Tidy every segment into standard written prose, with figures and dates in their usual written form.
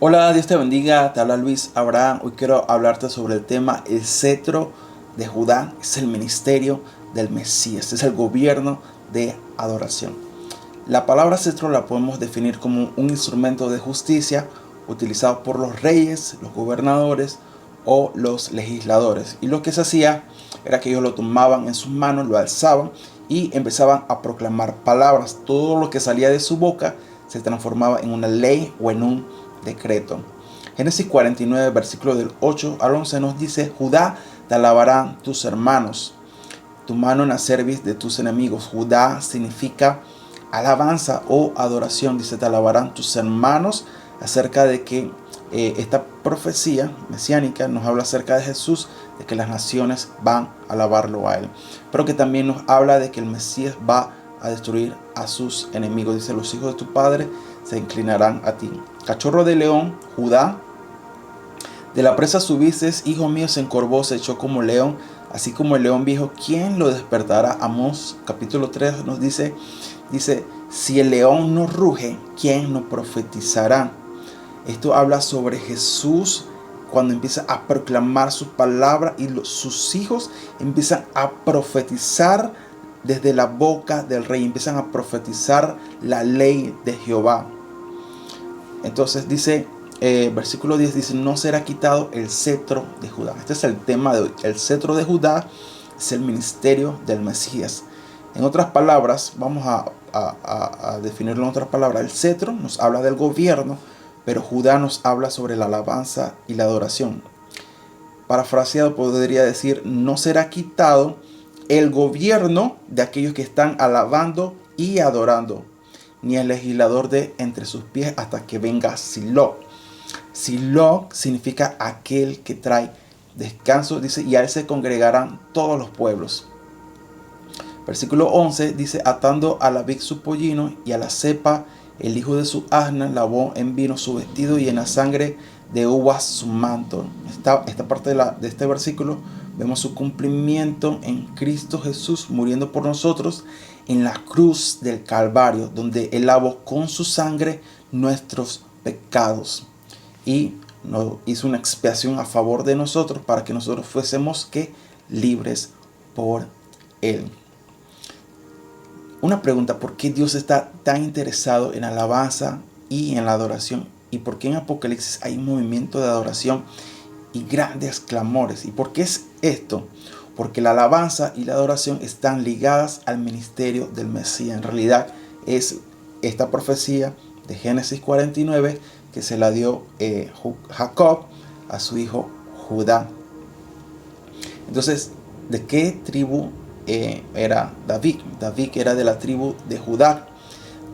Hola, Dios te bendiga, te habla Luis Abraham. Hoy quiero hablarte sobre el tema el cetro de Judá. Es el ministerio del Mesías, es el gobierno de adoración. La palabra cetro la podemos definir como un instrumento de justicia utilizado por los reyes, los gobernadores o los legisladores. Y lo que se hacía era que ellos lo tomaban en sus manos, lo alzaban y empezaban a proclamar palabras. Todo lo que salía de su boca se transformaba en una ley o en un decreto. Génesis 49, versículo del 8 al 11 nos dice: Judá, te alabarán tus hermanos, tu mano en la cerviz de tus enemigos. Judá significa alabanza o adoración. Dice: te alabarán tus hermanos, acerca de que esta profecía mesiánica nos habla acerca de Jesús, de que las naciones van a alabarlo a él, pero que también nos habla de que el Mesías va a destruir a sus enemigos. Dice: los hijos de tu padre se inclinarán a ti. Cachorro de león, Judá, de la presa subiste, hijo mío, se encorvó, se echó como león, así como el león viejo, ¿quién lo despertará? Amós capítulo 3 nos dice, si el león no ruge, ¿quién no profetizará? Esto habla sobre Jesús cuando empieza a proclamar su palabra y sus hijos empiezan a profetizar desde la boca del rey, empiezan a profetizar la ley de Jehová. Entonces dice, versículo 10 dice: no será quitado el cetro de Judá. Este es el tema de hoy. El cetro de Judá es el ministerio del Mesías. En otras palabras, vamos a definirlo en otras palabras. El cetro nos habla del gobierno, pero Judá nos habla sobre la alabanza y la adoración. Parafraseado podría decir: no será quitado el gobierno de aquellos que están alabando y adorando, ni el legislador de entre sus pies, hasta que venga Silo. Silo significa aquel que trae descanso, dice, y a él se congregarán todos los pueblos. Versículo 11 dice: atando a la vid su pollino y a la cepa el hijo de su asna, lavó en vino su vestido y en la sangre de uvas su manto. Esta parte de este versículo vemos su cumplimiento en Cristo Jesús muriendo por nosotros en la cruz del Calvario, donde Él lavó con su sangre nuestros pecados y nos hizo una expiación a favor de nosotros para que nosotros fuésemos libres por Él. Una pregunta: ¿por qué Dios está tan interesado en la alabanza y en la adoración? ¿Y por qué en Apocalipsis hay un movimiento de adoración y grandes clamores? ¿Y por qué es esto? Porque la alabanza y la adoración están ligadas al ministerio del Mesías. En realidad es esta profecía de Génesis 49 que se la dio Jacob a su hijo Judá. Entonces, ¿de qué tribu era David? David era de la tribu de Judá.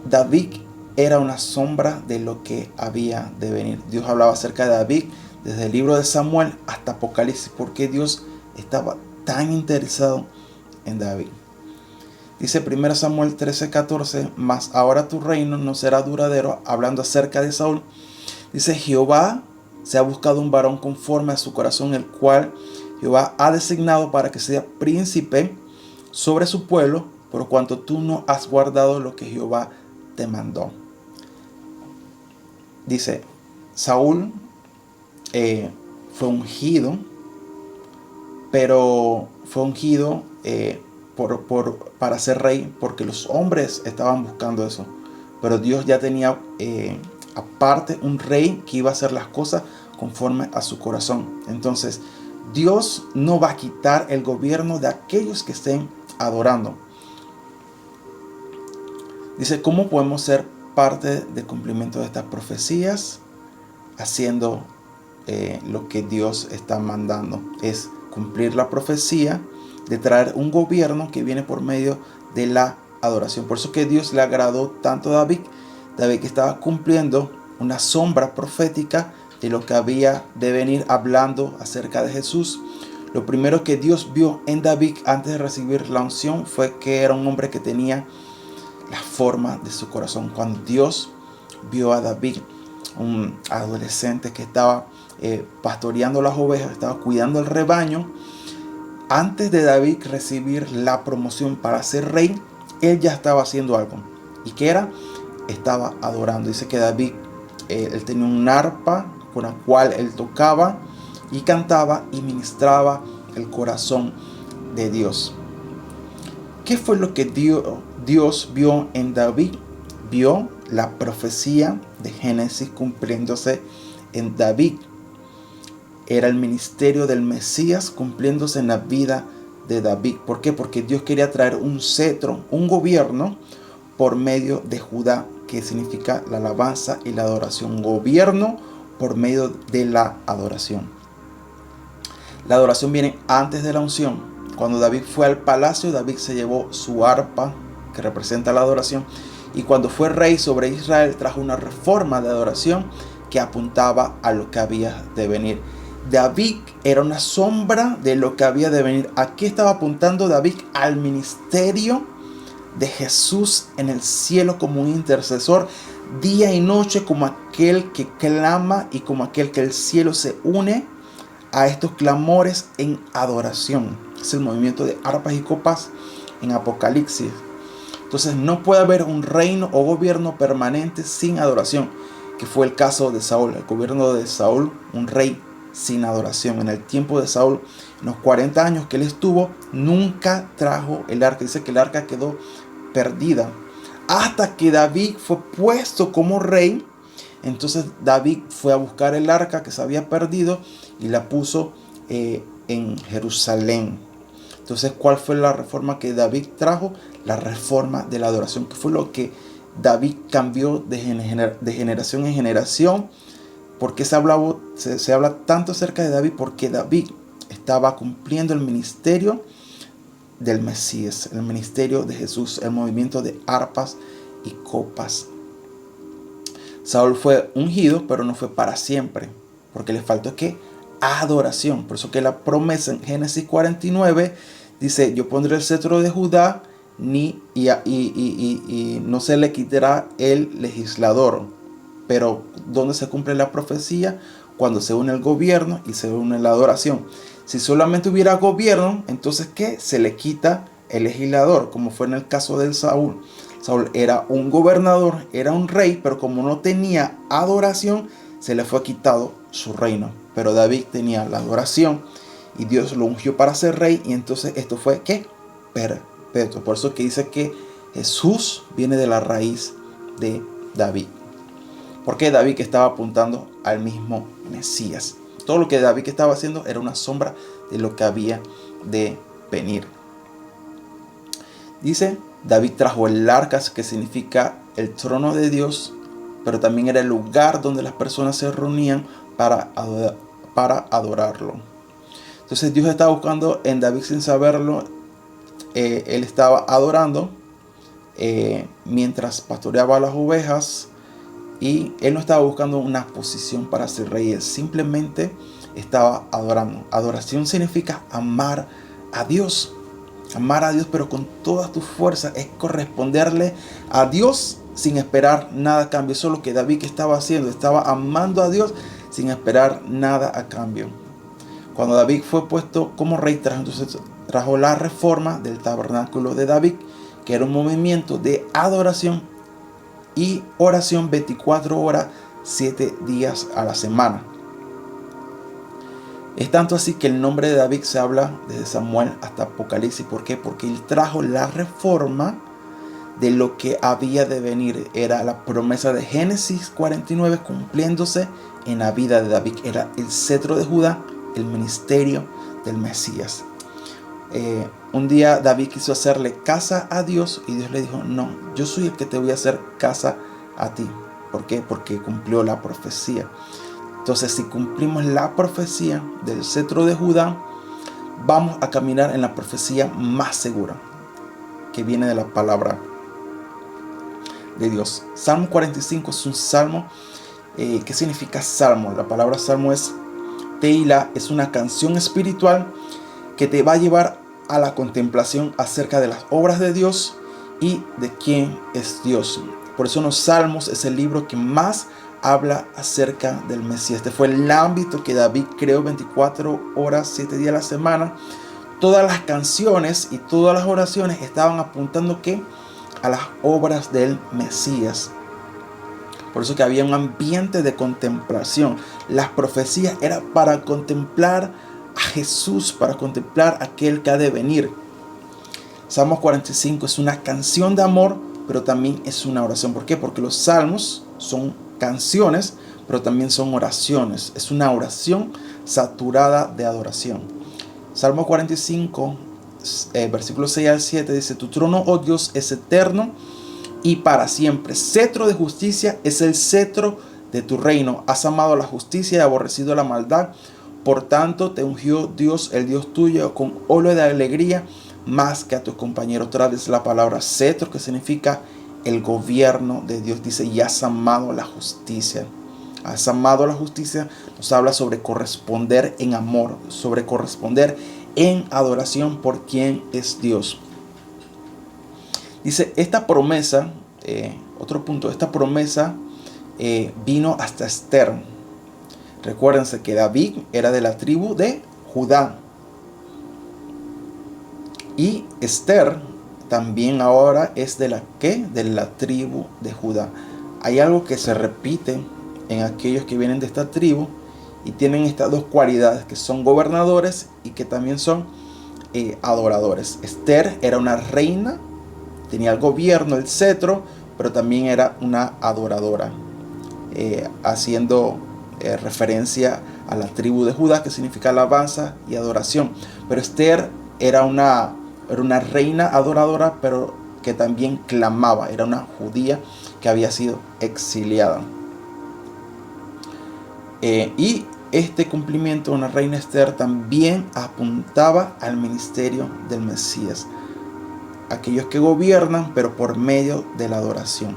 David era una sombra de lo que había de venir. Dios hablaba acerca de David desde el libro de Samuel hasta Apocalipsis. ¿Por qué Dios estaba tan interesado en David? Dice 1 Samuel 13:14: mas ahora tu reino no será duradero. Hablando acerca de Saúl, dice: Jehová se ha buscado un varón conforme a su corazón, el cual Jehová ha designado para que sea príncipe sobre su pueblo, por cuanto tú no has guardado lo que Jehová te mandó. Dice, Saúl fue ungido, pero fue ungido para ser rey porque los hombres estaban buscando eso. Pero Dios ya tenía aparte un rey que iba a hacer las cosas conforme a su corazón. Entonces, Dios no va a quitar el gobierno de aquellos que estén adorando. Dice: ¿cómo podemos ser parte del cumplimiento de estas profecías? Haciendo lo que Dios está mandando. Es cumplir la profecía de traer un gobierno que viene por medio de la adoración. Por eso que Dios le agradó tanto a David. David que estaba cumpliendo una sombra profética de lo que había de venir, hablando acerca de Jesús. Lo primero que Dios vio en David antes de recibir la unción fue que era un hombre que tenía la forma de su corazón. Cuando Dios vio a David, un adolescente que estaba pastoreando las ovejas, estaba cuidando el rebaño, antes de David recibir la promoción para ser rey, él ya estaba haciendo algo. ¿Y qué era? Estaba adorando. Dice que David Él tenía un arpa con la cual él tocaba y cantaba y ministraba el corazón de Dios. ¿Qué fue lo que Dios vio en David? Vio la profecía de Génesis cumpliéndose en David. Era el ministerio del Mesías cumpliéndose en la vida de David. ¿Por qué? Porque Dios quería traer un cetro, un gobierno por medio de Judá, que significa la alabanza y la adoración. Gobierno por medio de la adoración. La adoración viene antes de la unción. Cuando David fue al palacio, David se llevó su arpa, que representa la adoración, y cuando fue rey sobre Israel, trajo una reforma de adoración que apuntaba a lo que había de venir. David era una sombra de lo que había de venir. Aquí estaba apuntando David al ministerio de Jesús en el cielo como un intercesor, día y noche, como aquel que clama y como aquel que el cielo se une a estos clamores en adoración. Es el movimiento de arpas y copas en Apocalipsis. Entonces no puede haber un reino o gobierno permanente sin adoración, que fue el caso de Saúl. El gobierno de Saúl, un rey sin adoración. En el tiempo de Saúl, en los 40 años que él estuvo, nunca trajo el arca. Dice que el arca quedó perdida hasta que David fue puesto como rey. Entonces David fue a buscar el arca que se había perdido y la puso en Jerusalén. Entonces, ¿cuál fue la reforma que David trajo? La reforma de la adoración, que fue lo que David cambió de generación en generación. ¿Por qué se habla tanto acerca de David? Porque David estaba cumpliendo el ministerio del Mesías, el ministerio de Jesús, el movimiento de arpas y copas. Saúl fue ungido, pero no fue para siempre, porque le faltó ¿qué? Adoración. Por eso que la promesa en Génesis 49 dice: yo pondré el cetro de Judá y no se le quitará el legislador. Pero ¿dónde se cumple la profecía? Cuando se une el gobierno y se une la adoración. Si solamente hubiera gobierno, entonces ¿qué? Se le quita el legislador, como fue en el caso de Saúl. Saúl era un gobernador, era un rey, pero como no tenía adoración, se le fue quitado su reino. Pero David tenía la adoración y Dios lo ungió para ser rey, y entonces esto fue ¿qué? Perpetuo. Por eso que dice que Jesús viene de la raíz de David. Porque David estaba apuntando al mismo Mesías. Todo lo que David estaba haciendo era una sombra de lo que había de venir. Dice, David trajo el arca, que significa el trono de Dios, pero también era el lugar donde las personas se reunían para adorarlo. Entonces Dios estaba buscando en David sin saberlo. Él estaba adorando mientras pastoreaba las ovejas. Y él no estaba buscando una posición para ser rey, él simplemente estaba adorando. Adoración significa amar a Dios. Amar a Dios, pero con todas tus fuerzas, es corresponderle a Dios sin esperar nada a cambio. Eso es lo que David estaba haciendo. Estaba amando a Dios sin esperar nada a cambio. Cuando David fue puesto como rey, trajo la reforma del tabernáculo de David, que era un movimiento de adoración y oración 24 horas, 7 días a la semana. Es tanto así que el nombre de David se habla desde Samuel hasta Apocalipsis. ¿Por qué? Porque él trajo la reforma de lo que había de venir. Era la promesa de Génesis 49 cumpliéndose en la vida de David. Era el cetro de Judá, el ministerio del Mesías. Un día David quiso hacerle casa a Dios y Dios le dijo: no, yo soy el que te voy a hacer casa a ti. ¿Por qué? Porque cumplió la profecía. Entonces, si cumplimos la profecía del cetro de Judá, vamos a caminar en la profecía más segura, que viene de la palabra de Dios. Salmo 45 es un salmo. ¿Qué significa salmo? La palabra salmo es Teila, es una canción espiritual que te va a llevar a la contemplación acerca de las obras de Dios y de quién es Dios. Por eso los Salmos es el libro que más habla acerca del Mesías. Este fue el ámbito que David creó 24 horas, 7 días a la semana. Todas las canciones y todas las oraciones estaban apuntando ¿qué? A las obras del Mesías. Por eso que había un ambiente de contemplación. Las profecías eran para contemplar a Jesús, para contemplar a aquel que ha de venir. Salmos 45 es una canción de amor, pero también es una oración. ¿Por qué? Porque los salmos son canciones, pero también son oraciones. Es una oración saturada de adoración. Salmo 45, versículos 6 al 7 dice: Tu trono, oh Dios, es eterno y para siempre. Cetro de justicia es el cetro de tu reino. Has amado la justicia y aborrecido la maldad. Por tanto, te ungió Dios, el Dios tuyo, con óleo de alegría más que a tus compañeros. Otra vez la palabra cetro, que significa el gobierno de Dios. Dice: y has amado la justicia. Has amado la justicia. Nos habla sobre corresponder en amor, sobre corresponder en adoración por quien es Dios. Dice, esta promesa, otro punto, esta promesa vino hasta Esther. Recuérdense que David era de la tribu de Judá. Y Esther también ahora es de la ¿qué? De la tribu de Judá. Hay algo que se repite en aquellos que vienen de esta tribu y tienen estas dos cualidades, que son gobernadores y que también son adoradores. Esther era una reina, tenía el gobierno, el cetro, pero también era una adoradora, haciendo referencia a la tribu de Judá, que significa alabanza y adoración. Pero Esther era una reina adoradora, pero que también clamaba. Era una judía que había sido exiliada. Y este cumplimiento de una reina Esther también apuntaba al ministerio del Mesías. Aquellos que gobiernan, pero por medio de la adoración.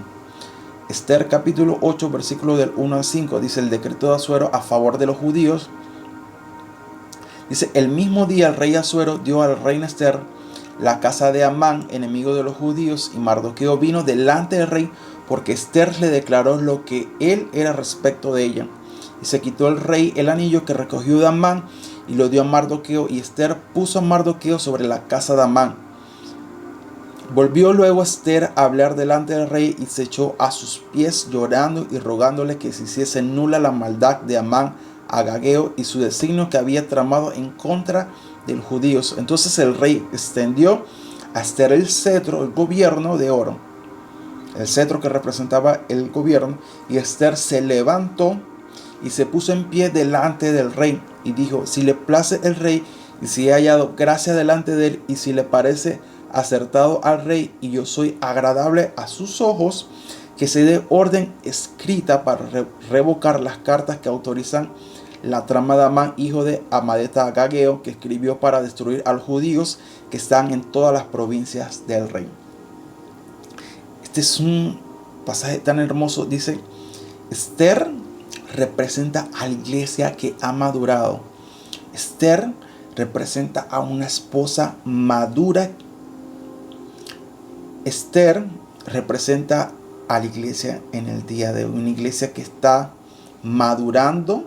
Esther capítulo 8, versículo del 1 al 5, dice: el decreto de Asuero a favor de los judíos. Dice: el mismo día el rey Asuero dio a la reina Esther la casa de Amán, enemigo de los judíos, y Mardoqueo vino delante del rey, porque Esther le declaró lo que él era respecto de ella. Y se quitó el rey el anillo que recogió de Amán y lo dio a Mardoqueo, y Esther puso a Mardoqueo sobre la casa de Amán. Volvió luego Esther a hablar delante del rey y se echó a sus pies llorando y rogándole que se hiciese nula la maldad de Amán Agageo y su designio que había tramado en contra de los judíos. Entonces el rey extendió a Esther el cetro, el gobierno de oro, el cetro que representaba el gobierno, y Esther se levantó y se puso en pie delante del rey y dijo: si le place el rey y si he hallado gracia delante de él y si le parece acertado al rey y yo soy agradable a sus ojos, que se dé orden escrita para revocar las cartas que autorizan la trama de Amán, hijo de Amadeta Agageo, que escribió para destruir a los judíos que están en todas las provincias del rey. Este es un pasaje tan hermoso. Dice: Esther representa a la iglesia que ha madurado. Esther representa a una esposa madura. Esther representa a la iglesia en el día de hoy, una iglesia que está madurando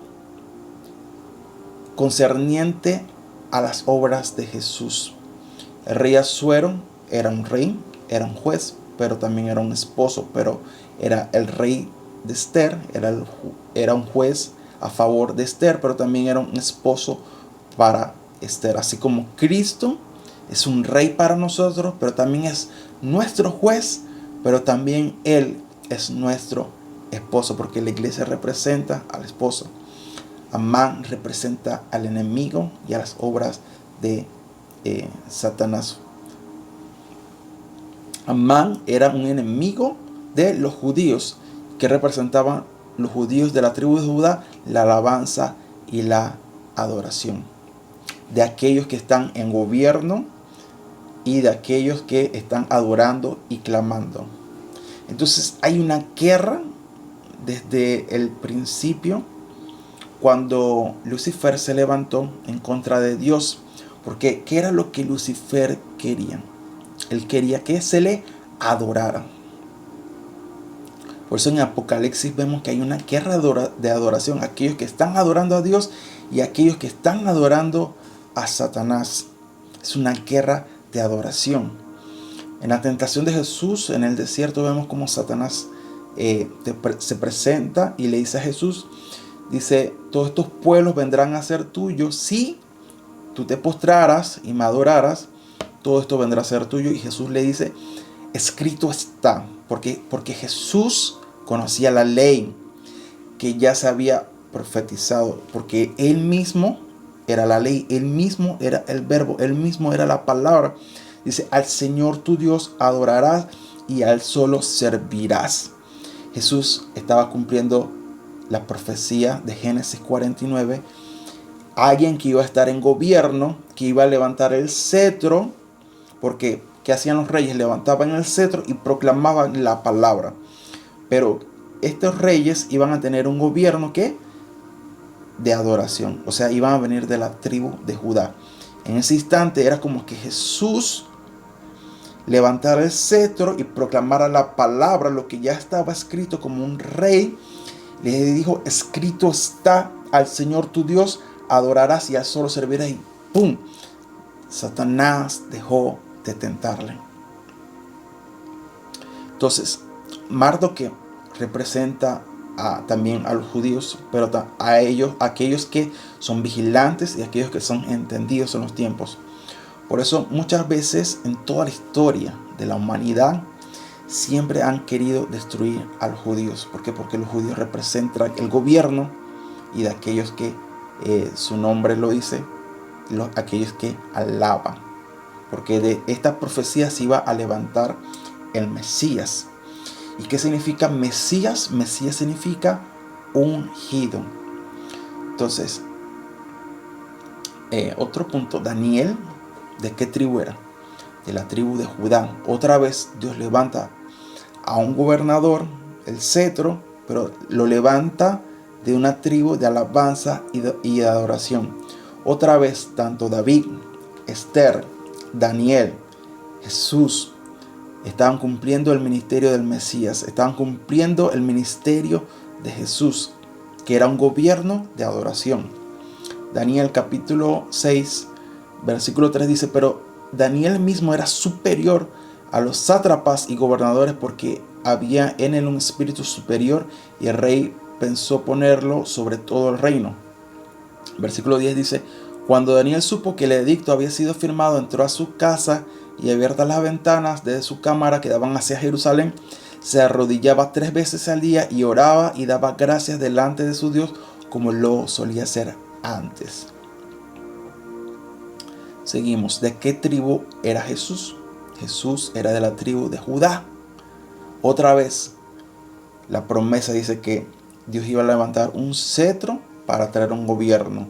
concerniente a las obras de Jesús. El rey Asuero era un rey, era un juez, pero también era un esposo, pero era el rey de Esther, era un juez a favor de Esther, pero también era un esposo para Esther. Así como Cristo es un rey para nosotros, pero también es nuestro juez, pero también Él es nuestro esposo, porque la iglesia representa al esposo. Amán representa al enemigo y a las obras de Satanás. Amán era un enemigo de los judíos, que representaban los judíos de la tribu de Judá, la alabanza y la adoración de aquellos que están en gobierno y de aquellos que están adorando y clamando. Entonces hay una guerra desde el principio, cuando Lucifer se levantó en contra de Dios. Porque ¿qué era lo que Lucifer quería? Él quería que se le adorara. Por eso en Apocalipsis vemos que hay una guerra de adoración. Aquellos que están adorando a Dios y aquellos que están adorando a Satanás. Es una guerra de adoración. En la tentación de Jesús en el desierto vemos como Satanás se presenta y le dice a Jesús, dice, todos estos pueblos vendrán a ser tuyos si tú te postraras y me adoraras, todo esto vendrá a ser tuyo. Y Jesús le dice, escrito está, porque Jesús conocía la ley que ya se había profetizado, porque Él mismo era la ley, Él mismo era el verbo, Él mismo era la palabra. Dice, al Señor tu Dios adorarás y a Él solo servirás. Jesús estaba cumpliendo la profecía de Génesis 49, alguien que iba a estar en gobierno, que iba a levantar el cetro, porque ¿qué hacían los reyes? Levantaban el cetro y proclamaban la palabra. Pero estos reyes iban a tener un gobierno que de adoración, o sea, iban a venir de la tribu de Judá. En ese instante era como que Jesús levantara el cetro y proclamara la palabra, lo que ya estaba escrito como un rey. Le dijo, escrito está, al Señor tu Dios adorarás y a solo servirás. Y ¡pum! Satanás dejó de tentarle. Entonces, Mardoqueo representa también a los judíos, pero a ellos, aquellos que son vigilantes y aquellos que son entendidos en los tiempos. Por eso muchas veces en toda la historia de la humanidad siempre han querido destruir a los judíos. ¿Por qué? Porque los judíos representan el gobierno y de aquellos que su nombre lo dice, aquellos que alaban. Porque de esta profecía se iba a levantar el Mesías. ¿Y qué significa Mesías? Mesías significa ungido. Entonces, otro punto, Daniel, ¿de qué tribu era? De la tribu de Judá. Otra vez Dios levanta a un gobernador, el cetro, pero lo levanta de una tribu de alabanza y de adoración. Otra vez, tanto David, Esther, Daniel, Jesús, estaban cumpliendo el ministerio del Mesías, estaban cumpliendo el ministerio de Jesús, que era un gobierno de adoración. Daniel capítulo 6, versículo 3 dice, pero Daniel mismo era superior a los sátrapas y gobernadores porque había en él un espíritu superior y el rey pensó ponerlo sobre todo el reino. Versículo 10 dice, cuando Daniel supo que el edicto había sido firmado, entró a su casa y abiertas las ventanas de su cámara que daban hacia Jerusalén, se arrodillaba 3 veces al día y oraba y daba gracias delante de su Dios como lo solía hacer antes. Seguimos. ¿De qué tribu era Jesús? Jesús era de la tribu de Judá. Otra vez, la promesa dice que Dios iba a levantar un cetro para traer un gobierno,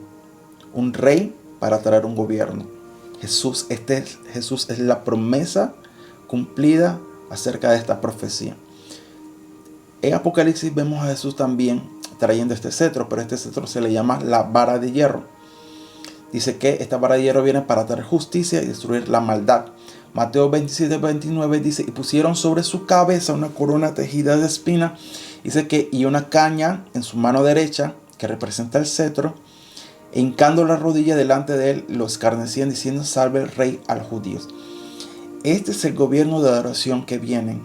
un rey para traer un gobierno. Jesús es la promesa cumplida acerca de esta profecía. En Apocalipsis vemos a Jesús también trayendo este cetro, pero este cetro se le llama la vara de hierro. Dice que esta vara de hierro viene para traer justicia y destruir la maldad. Mateo 27-29 dice, y pusieron sobre su cabeza una corona tejida de espinas, dice que, y una caña en su mano derecha, que representa el cetro, e hincando la rodilla delante de él, lo escarnecían diciendo, salve el rey a los judíos. Este es el gobierno de adoración que viene,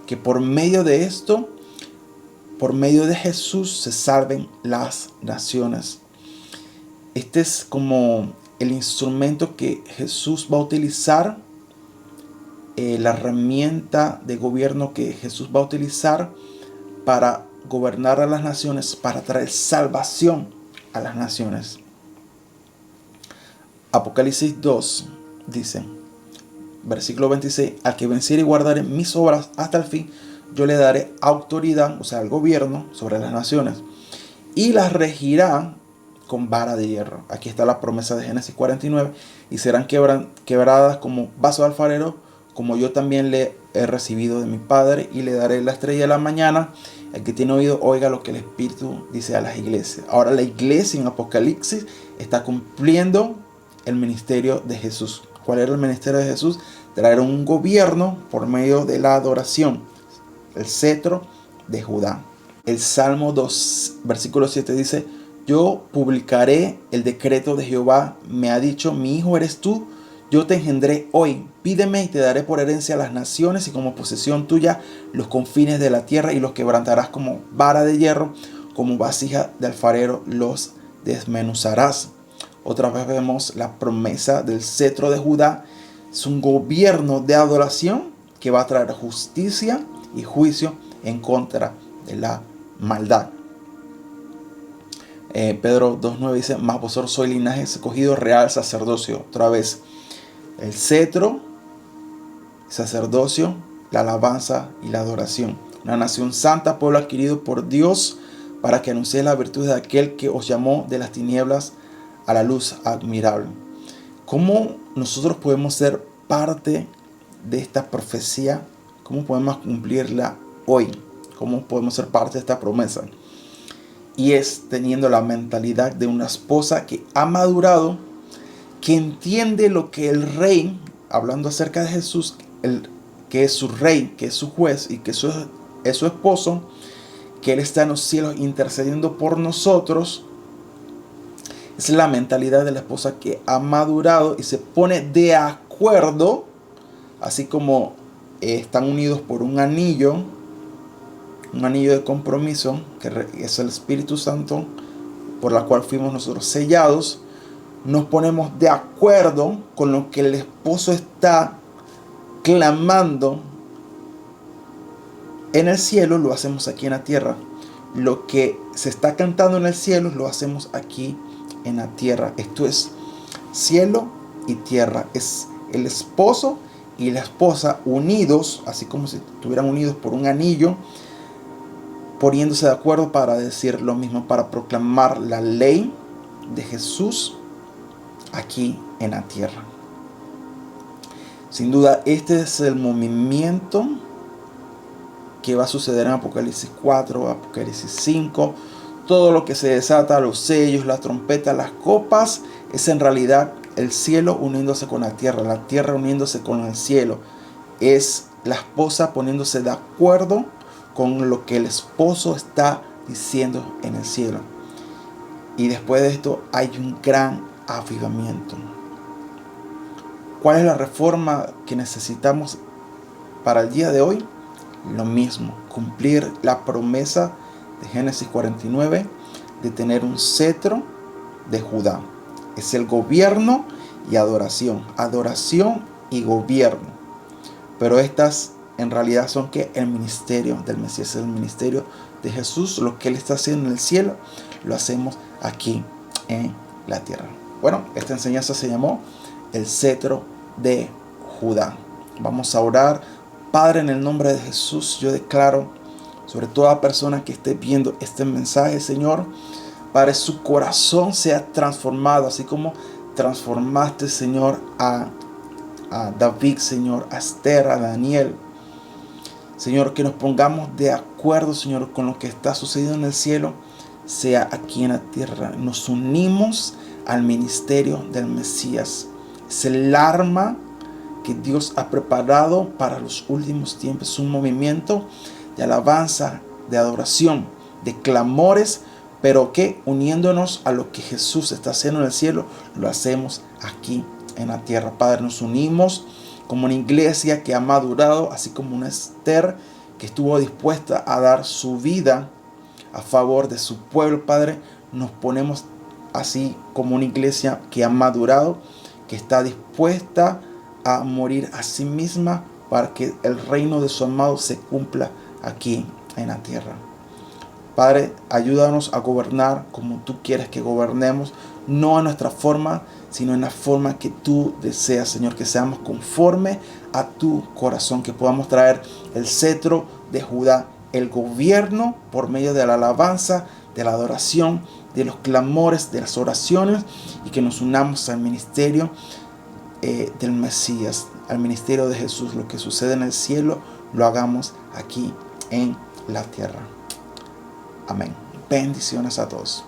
que por medio de esto, por medio de Jesús, se salven las naciones. Este es como el instrumento que Jesús va a utilizar, la herramienta de gobierno que Jesús va a utilizar para gobernar a las naciones, para traer salvación a las naciones. Apocalipsis 2 dice, versículo 26, al que venciere y guardare mis obras hasta el fin, yo le daré autoridad, o sea, el gobierno sobre las naciones, y las regirá con vara de hierro. Aquí está la promesa de Génesis 49, y serán quebradas como vaso de alfarero, como yo también le he recibido de mi Padre, y le daré la estrella de la mañana. El que tiene oído, oiga lo que el Espíritu dice a las iglesias. Ahora la iglesia en Apocalipsis está cumpliendo el ministerio de Jesús. ¿Cuál era el ministerio de Jesús? Traer un gobierno por medio de la adoración, el cetro de Judá. El Salmo 2, versículo 7 dice, yo publicaré el decreto de Jehová, me ha dicho, mi hijo eres tú, Yo te engendré hoy. Pídeme y te daré por herencia a las naciones y como posesión tuya los confines de la tierra, y los quebrantarás como vara de hierro, como vasija de alfarero los desmenuzarás. Otra vez vemos la promesa del cetro de Judá. Es un gobierno de adoración que va a traer justicia y juicio en contra de la maldad. Pedro 2:9 dice: mas vosotros sois linaje escogido, real sacerdocio. Otra vez, el cetro, sacerdocio, la alabanza y la adoración. Una nación santa, pueblo adquirido por Dios, para que anunciéis la virtud de aquel que os llamó de las tinieblas a la luz admirable. ¿Cómo nosotros podemos ser parte de esta profecía? ¿Cómo podemos cumplirla hoy? ¿Cómo podemos ser parte de esta promesa? Y es teniendo la mentalidad de una esposa que ha madurado, que entiende lo que el rey, hablando acerca de Jesús, que es su rey, que es su juez y que es su esposo, que Él está en los cielos intercediendo por nosotros. Es la mentalidad de la esposa que ha madurado y se pone de acuerdo, así como están unidos por un anillo de compromiso, que es el Espíritu Santo, por la cual fuimos nosotros sellados. Nos ponemos de acuerdo con lo que el esposo está clamando en el cielo, lo hacemos aquí en la tierra. Lo que se está cantando en el cielo, lo hacemos aquí en la tierra. Esto es cielo y tierra. Es el esposo y la esposa unidos, así como si estuvieran unidos por un anillo, poniéndose de acuerdo para decir lo mismo, para proclamar la ley de Jesús aquí en la tierra. Sin duda, este es el movimiento que va a suceder en Apocalipsis 4, Apocalipsis 5. Todo lo que se desata, los sellos, las trompetas, las copas, es en realidad el cielo uniéndose con la tierra uniéndose con el cielo. Es la esposa poniéndose de acuerdo con lo que el esposo está diciendo en el cielo. Y después de esto hay un gran avivamiento. ¿Cuál es la reforma que necesitamos para el día de hoy? Lo mismo, cumplir la promesa de Génesis 49 de tener un cetro de Judá. Es el gobierno y adoración. Adoración y gobierno. Pero estas en realidad son que el ministerio del Mesías, el ministerio de Jesús. Lo que Él está haciendo en el cielo, lo hacemos aquí en la tierra. Bueno, esta enseñanza se llamó el cetro de Judá. Vamos a orar. Padre, en el nombre de Jesús, yo declaro sobre toda persona que esté viendo este mensaje, Señor, Padre, su corazón sea transformado, así como transformaste, Señor, a David, Señor, a Esther, a Daniel. Señor, que nos pongamos de acuerdo, Señor, con lo que está sucediendo en el cielo, sea aquí en la tierra. Nos unimos al ministerio del Mesías. Es el arma que Dios ha preparado para los últimos tiempos. Es un movimiento de alabanza, de adoración, de clamores, pero que uniéndonos a lo que Jesús está haciendo en el cielo, lo hacemos aquí en la tierra. Padre, nos unimos como una iglesia que ha madurado, así como una Esther que estuvo dispuesta a dar su vida a favor de su pueblo. Padre, nos ponemos así como una iglesia que ha madurado, que está dispuesta a morir a sí misma para que el reino de su amado se cumpla aquí en la tierra. Padre, ayúdanos a gobernar como tú quieres que gobernemos, no a nuestra forma, sino en la forma que tú deseas, Señor, que seamos conforme a tu corazón, que podamos traer el cetro de Judá, el gobierno por medio de la alabanza, de la adoración, de los clamores, de las oraciones, y que nos unamos al ministerio del Mesías, al ministerio de Jesús. Lo que sucede en el cielo, lo hagamos aquí en la tierra. Amén. Bendiciones a todos.